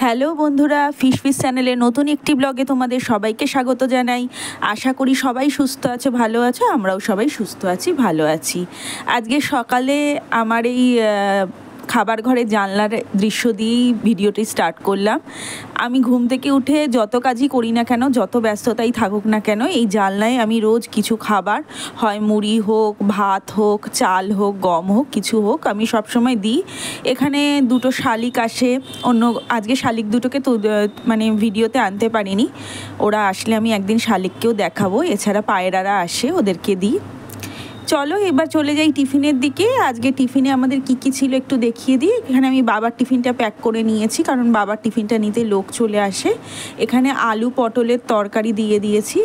Hello বন্ধুরা, fish চ্যানেলের নতুন একটি ব্লগে তোমাদের সবাইকে স্বাগত জানাই। আশা করি সবাই সুস্থ আছে, ভালো আছো। আমরাও সবাই সুস্থ আছি, ভালো আছি। আজকে সকালে আমার এই খাবার ঘরের জানলার দৃশ্য দিয়েই ভিডিওটি স্টার্ট করলাম। আমি ঘুম থেকে উঠে যত কাজই করি না কেন, যত ব্যস্ততাই থাকুক না কেন, এই জানলায় আমি রোজ কিছু খাবার, হয় মুড়ি হোক, ভাত হোক, চাল হোক, গম হোক, কিছু হোক, আমি সবসময় দিই। এখানে দুটো শালিক আসে, আজকে শালিক দুটোকে তো মানে ভিডিওতে আনতে পারিনি। ওরা আসলে আমি একদিন শালিককেও দেখাবো। এছাড়া পায়রারা আসে, ওদেরকে দিই। চলো এবার চলে যাই টিফিনের দিকে। আজকে টিফিনে আমাদের কি ছিল একটু দেখিয়ে দিই। এখানে আমি বাবার টিফিনটা প্যাক করে নিয়েছি, কারণ বাবার টিফিনটা নিতে লোক চলে আসে। এখানে আলু পটলের তরকারি দিয়ে দিয়েছি।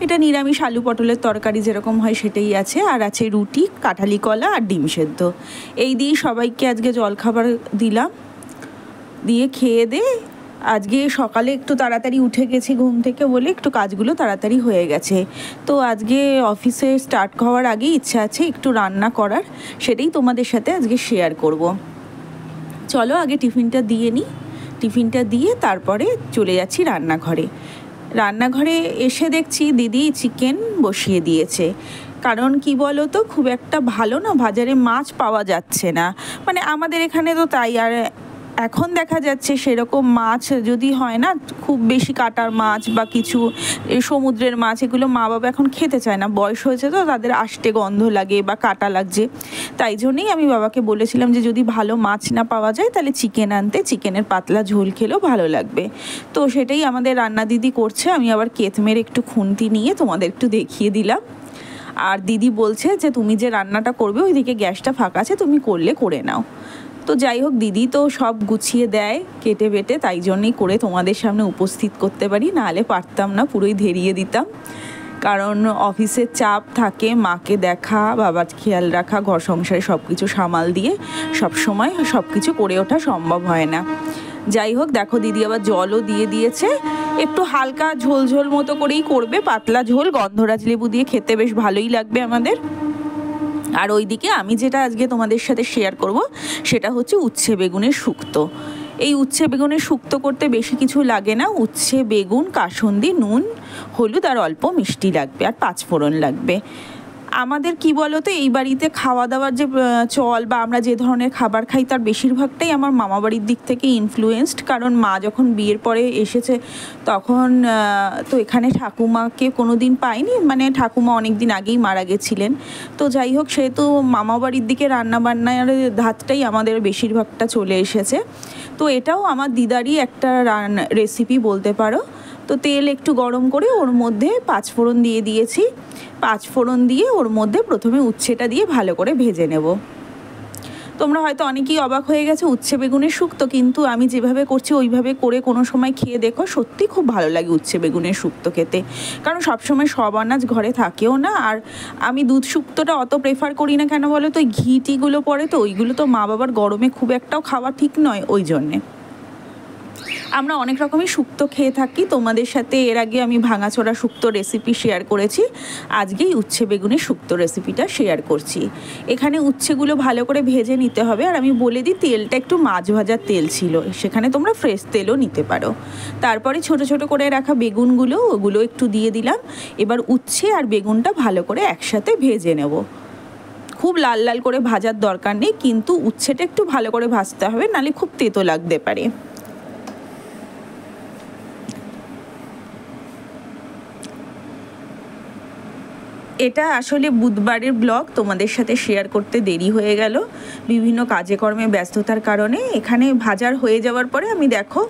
এটা নিরামিষ আলু পটলের তরকারি যেরকম হয় সেটাই আছে। আর আছে রুটি, কাঁঠালি কলা আর ডিম সেদ্ধ। এই দিয়ে সবাইকে আজকে জলখাবার দিলাম। দিয়ে খেয়ে দিয়ে আজকে সকালে একটু তাড়াতাড়ি উঠে গেছি ঘুম থেকে বলে একটু কাজগুলো তাড়াতাড়ি হয়ে গেছে। তো আজকে অফিসে স্টার্ট হওয়ার আগেই ইচ্ছা আছে একটু রান্না করার, সেটাই তোমাদের সাথে আজকে শেয়ার করব। চলো আগে টিফিনটা দিয়ে নিই। টিফিনটা দিয়ে তারপরে চলে যাচ্ছি রান্নাঘরে। রান্নাঘরে এসে দেখছি দিদি চিকেন বসিয়ে দিয়েছে। কারণ কি বলো তো, খুব একটা ভালো না বাজারে মাছ পাওয়া যাচ্ছে না। মানে আমাদের এখানে তো তাই। আর এখন দেখা যাচ্ছে সেরকম মাছ যদি হয় না, খুব বেশি কাটার মাছ বা কিছু সমুদ্রের মাছ, এগুলো মা বাবা এখন খেতে চায় না। বয়স হয়েছে তো, তাদের আষ্টে গন্ধ লাগে বা কাটা লাগছে। তাই জন্যেই আমি বাবাকে বলেছিলাম যে যদি ভালো মাছ না পাওয়া যায় তাহলে চিকেন আনতে, চিকেনের পাতলা ঝোল খেলেও ভালো লাগবে। তো সেটাই আমাদের রান্না দিদি করছে। আমি আবার কেতমের একটু খুন্তি নিয়ে তোমাদের একটু দেখিয়ে দিলাম। আর দিদি বলছে যে তুমি যে রান্নাটা করবে ওইদিকে গ্যাসটা ফাঁকা আছে, তুমি করলে করে নাও। তো যাই হোক, দিদি তো সব গুছিয়ে দেয় কেটে বেটে, তাই জন্যই করে তোমাদের সামনে উপস্থিত করতে পারি, নাহলে পারতাম না, পুরোই ধরিয়ে দিতাম। কারণ অফিসের চাপ থাকে, মাকে দেখা, বাবার খেয়াল রাখা, ঘর সংসারে সব কিছু সামাল দিয়ে সব সময় সব কিছু করে ওঠা সম্ভব হয় না। যাই হোক, দেখো দিদি আবার জলও দিয়ে দিয়েছে। একটু হালকা ঝোল ঝোল মতো করেই করবে, পাতলা ঝোল, গন্ধরাজ লেবু দিয়ে খেতে বেশ ভালোই লাগবে আমাদের। আর ওইদিকে আমি যেটা আজকে তোমাদের সাথে শেয়ার করব সেটা হচ্ছে উচ্ছে বেগুনের শুক্তো। এই উচ্ছে বেগুনের শুক্তো করতে বেশি কিছু লাগে না। উচ্ছে, বেগুন, কাসুন্দি, নুন, হলুদ আর অল্প মিষ্টি লাগবে, আর পাঁচফোড়ন লাগবে। আমাদের কি বলো তো, এই বাড়িতে খাওয়া দাওয়ার যে চল বা আমরা যে ধরনের খাবার খাই তার বেশিরভাগটাই আমার মামা বাড়ির দিক থেকে ইনফ্লুয়েসড। কারণ মা যখন বিয়ের পরে এসেছে তখন তো এখানে ঠাকুমাকে কোনো দিন পাইনি, মানে ঠাকুমা অনেক দিন আগেই মারা গেছিলেন। তো যাই হোক, সেহেতু মামা বাড়ির দিকে রান্নাবান্নার ধাতটাই আমাদের বেশিরভাগটা চলে এসেছে। তো এটাও আমার দিদারই একটা রেসিপি বলতে পারো। তো তেল একটু গরম করে ওর মধ্যে পাঁচফোড়ন দিয়ে দিয়েছি। পাঁচফোড়ন দিয়ে ওর মধ্যে প্রথমে উচ্ছেটা দিয়ে ভালো করে ভেজে নেব। তোমরা হয়তো অনেকেই অবাক হয়ে গেছে উচ্ছে বেগুনের শুক্তো, কিন্তু আমি যেভাবে করছি ওইভাবে করে কোনো সময় খেয়ে দেখো, সত্যি খুব ভালো লাগে উচ্ছে বেগুনের শুক্তো খেতে। কারণ সবসময় সব আনাজ ঘরে থাকেও না। আর আমি দুধ শুক্তোটা অত প্রেফার করি না কেন বলো তো, ওই ঘি টিগুলো পড়ে তো, ওইগুলো তো মা বাবার গরমে খুব একটাও খাওয়া ঠিক নয়। ওই জন্যে আমরা অনেক রকমই শুক্তো খেয়ে থাকি। তোমাদের সাথে এর আগে আমি ভাঙাচোরা শুক্তো রেসিপি শেয়ার করেছি। আজকেই উচ্ছে বেগুনের শুক্তো রেসিপিটা শেয়ার করছি। এখানে উচ্ছেগুলো ভালো করে ভেজে নিতে হবে। আর আমি বলে দিই, তেলটা একটু মাছ ভাজার তেল ছিল, সেখানে তোমরা ফ্রেশ তেলও নিতে পারো। তারপরে ছোট ছোট করে রাখা বেগুনগুলো, ওগুলো একটু দিয়ে দিলাম। এবার উচ্ছে আর বেগুনটা ভালো করে একসাথে ভেজে নেব। খুব লাল লাল করে ভাজার দরকার নেই, কিন্তু উচ্ছেটা একটু ভালো করে ভাজতে হবে, নাহলে খুব তেতো লাগতে পারে। এটা আসলে বুধবারের ব্লগ, তোমাদের সাথে শেয়ার করতে দেরি হয়ে গেল বিভিন্ন কাজে কর্মে ব্যস্ততার কারণে। এখানে ভাজার হয়ে যাওয়ার পরে আমি দেখো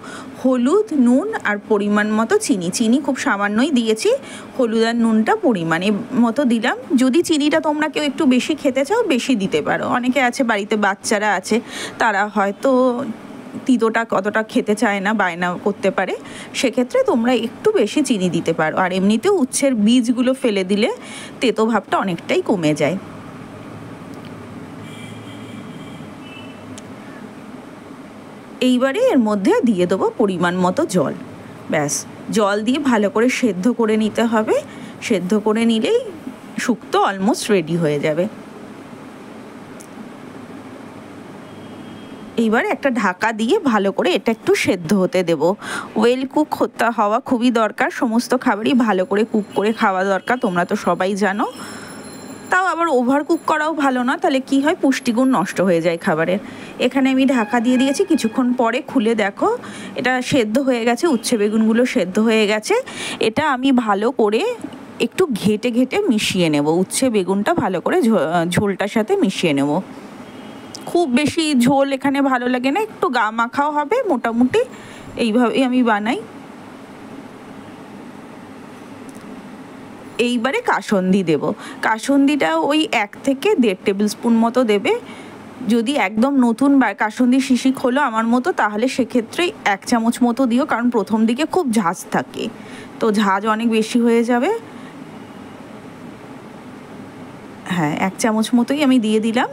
হলুদ, নুন আর পরিমাণ মতো চিনি খুব সামান্যই দিয়েছি। হলুদ আর নুনটা পরিমাণে মতো দিলাম। যদি চিনিটা তোমরা কেউ একটু বেশি খেতে চাও বেশি দিতে পারো। অনেকে আছে বাড়িতে বাচ্চারা আছে, তারা হয়তো তিতোটা কতটা খেতে চায় না, বায়না করতে পারে, সেক্ষেত্রে তোমরা একটু বেশি চিনি দিতে পারো। আর এমনিতেও উচ্ছের বীজগুলো ফেলে দিলে তেতো ভাবটা অনেকটাই কমে যায়। এইবারে এর মধ্যে দিয়ে দেবো পরিমাণ মতো জল। ব্যাস, জল দিয়ে ভালো করে সেদ্ধ করে নিতে হবে। সেদ্ধ করে নিলেই শুক্তো অলমোস্ট রেডি হয়ে যাবে। এইবার একটা ঢাকা দিয়ে ভালো করে এটা একটু সেদ্ধ হতে দেব। ওয়েল কুক হওয়া খুবই দরকার, সমস্ত খাবারই ভালো করে কুক করে খাওয়া দরকার, তোমরা তো সবাই জানো। তাও আবার ওভার কুক করাও ভালো না, তাহলে কি হয় পুষ্টিগুণ নষ্ট হয়ে যায় খাবারের। এখানে আমি ঢাকা দিয়ে দিয়েছি, কিছুক্ষণ পরে খুলে দেখো এটা সেদ্ধ হয়ে গেছে, উচ্ছে বেগুনগুলো সেদ্ধ হয়ে গেছে। এটা আমি ভালো করে একটু ঘেটে ঘেটে মিশিয়ে নেব, উচ্ছে বেগুনটা ভালো করে ঝোলটার সাথে মিশিয়ে নেব। খুব বেশি ঝোল এখানে ভালো লাগে না, একটু গা মাখাও হবে মোটামুটি, এইভাবেই আমি বানাই। এইবারে কাসুন্দি দেব। কাসুন্দিটা ওই 1 থেকে 1.5 টেবিল স্পুন মতো দেবে। যদি একদম নতুন কাসুন্দি শিশি খোলো আমার মতো, তাহলে সেক্ষেত্রে 1 চামচ মতো দিও, কারণ প্রথম দিকে খুব ঝাঁজ থাকে, তো ঝাঁজ অনেক বেশি হয়ে যাবে। হ্যাঁ, 1 চামচ মতোই আমি দিয়ে দিলাম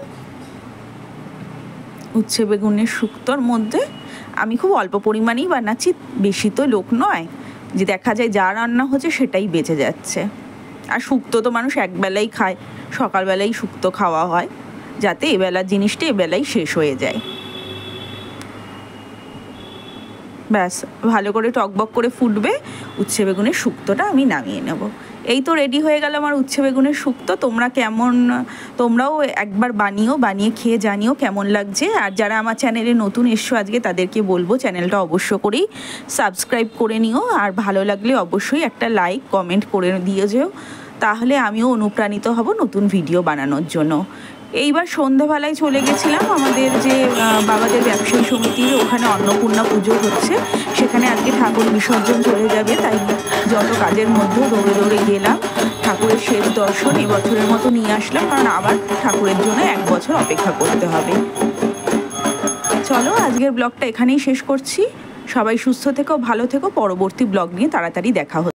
উচ্ছে বেগুনের শুক্তোর মধ্যে। আমি খুব অল্প পরিমাণেই বানাচ্ছি, বেশি তো লোক নয় যে দেখা যায় যা রান্না হচ্ছে সেটাই বেঁচে যাচ্ছে। আর শুক্তো তো মানুষ একবেলাই খায়, সকালবেলাই শুক্তো খাওয়া হয়, যাতে এবেলার জিনিসটা এবেলাই শেষ হয়ে যায়। ব্যাস, ভালো করে টকবক করে ফুটবে, উচ্ছে বেগুনের শুক্তোটা আমি নামিয়ে নেব। এই তো রেডি হয়ে গেল আমার উচ্ছে বেগুনের শুক্তো। তোমরাও একবার বানিয়ে খেয়ে জানিও কেমন লাগছে। আর যারা আমার চ্যানেলে নতুন এসছো আজকে, তাদেরকে বলবো চ্যানেলটা অবশ্য করেই সাবস্ক্রাইব করে নিও, আর ভালো লাগলে অবশ্যই একটা লাইক কমেন্ট করে দিয়ে যেও, তাহলে আমিও অনুপ্রাণিত হব নতুন ভিডিও বানানোর জন্য। এইবার সন্ধ্যাবেলায় চলে গেছিলাম আমাদের যে বাবাদের ব্যবসায়ী সমিতির ওখানে অন্নপূর্ণা পুজো হচ্ছে, সেখানে আজকে ঠাকুর বিসর্জন চলে যাবে, তাই যত কাজের মধ্যেও দৌড়ে দৌড়ে গেলাম। ঠাকুরের শেষ দর্শন এবছরের মতো নিয়ে আসলাম, কারণ আবার ঠাকুরের জন্য 1 বছর অপেক্ষা করতে হবে। চলো আজকের ব্লগটা এখানেই শেষ করছি। সবাই সুস্থ থেকো, ভালো থেকো, পরবর্তী ব্লগ নিয়ে তাড়াতাড়ি দেখা হচ্ছে।